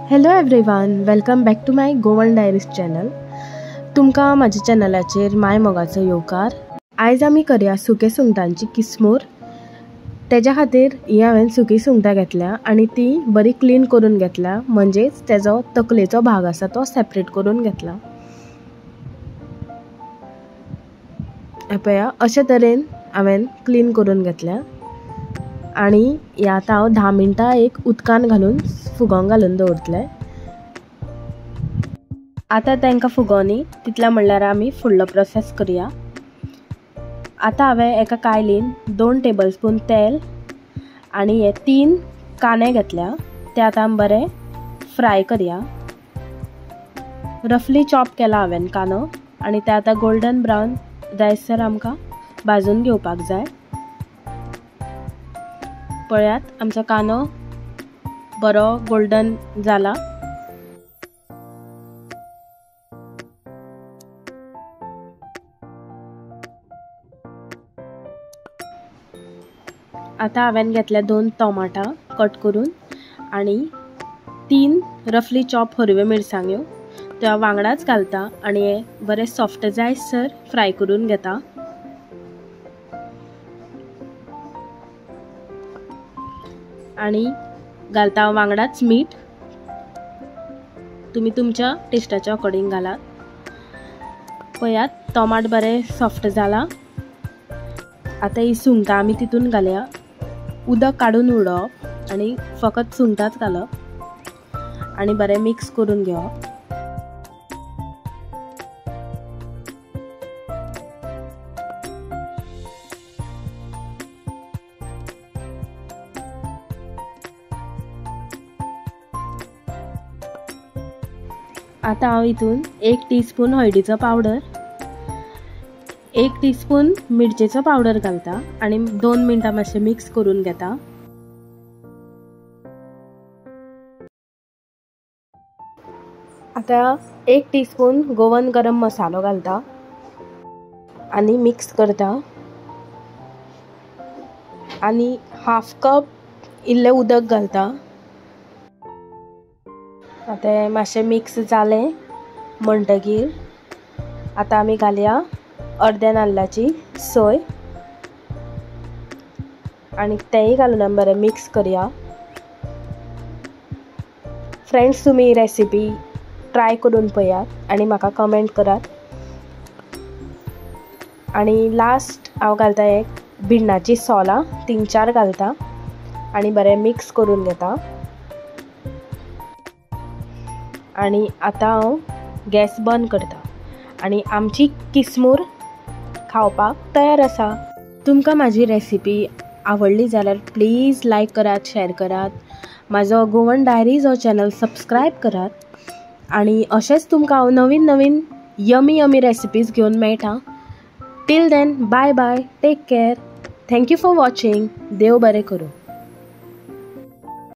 Hello everyone, welcome back to my Goan diaries channel. तुमकां म्हाज्या चॅनलाचेर माय मोगाचो येवकार। आयज आमी करया सुके सुंगटांची किसमूर। तेज्या खातीर ही हांवें सुकी सुंगटां घेतल्या आनी ती बरी क्लीन करून घेतल्या, म्हणजेच तेजो तकलेचो भाग आसा तो सेपरेट करून घेतला। पळया अशे तरेन हांवें क्लीन करून घेतल्या आनी हे आतां हांव 10 मिनटां उदकान घालून फुगोंक घालून दवरतलें। आतां तांकां फुगोवनी तितल्या म्हणल्यार आमी फुडलो प्रोसेस करया। आतां हांवें एका कायलीन 2 टेबलस्पून तेल आनी हे 3 कांदे घेतल्या, ते आतां आमी बरें फ्राय करया। रफली चॉप केला हांवें कांदो आनी ते आतां गोल्डन ब्रावन जायसर आमकां भाजून घेवपाक जाय। पळयात आमचो कांदो बरो गोल्डन जाला। आतां हांवें घेतल्या 2 टोमाटां कट करून आनी 3 रफली चॉप हरव्यो मिरसांग्यो, त्यो वांगडाच घालता आनी हे बरे सॉफ्ट जायसर फ्राय करून घेता। आनी घालता वांगडाच मीठ, तुमी तुमच्या टेस्टाच्या अकॉर्डिंग घालात। पळयात टोमाट बरें सॉफ्ट जाला। आतां ही सुंगटां आमी तितून घालया, उदक काडून उडोवप आनी फकत सुंगटांच घालप आनी बरें मिक्स करून घेवप। आतां हांव हितून 1 टीस्पून हळदीचो पावडर, 1 टीस्पून मिरचेचो पावडर घालता आनी 2 मिनटां मातशें मिक्स करून घेता। आतां 1 टीस्पून गोवन गरम मसालो घालता आनी मिक्स करता आनी हाफ कप इल्लें उदक घालता। आतां हें मातशें मिक्स जालें म्हणटकीर आतां आमी घालया अर्द्या नाल्लाची सोय आनी तेंय घालून आमी बरें मिक्स करया। फ्रेंड्स, तुमी ही रेसिपी ट्राय करून पळयात आनी म्हाका कमेंट करात। आनी लास्ट हांव घालता एक भिंडाची सोलां 3-4 घालता आनी बरें मिक्स करून घेता। आनी आतां हांव गॅस बंद करता आनी आमची किसमूर खावपाक तयार आसा। तुमकां म्हाजी रेसिपी आवडली जाल्यार प्लीज लायक करात, शेअर करात, म्हाजो गोवन डायरीज हो चॅनल सबस्क्रायब करात आनी अशेंच तुमकां हांव नवीन नवीन यमी रेसिपीज घेवन मेळटा। Till then bye bye, take care, thank you for watching. देव बरें करूं।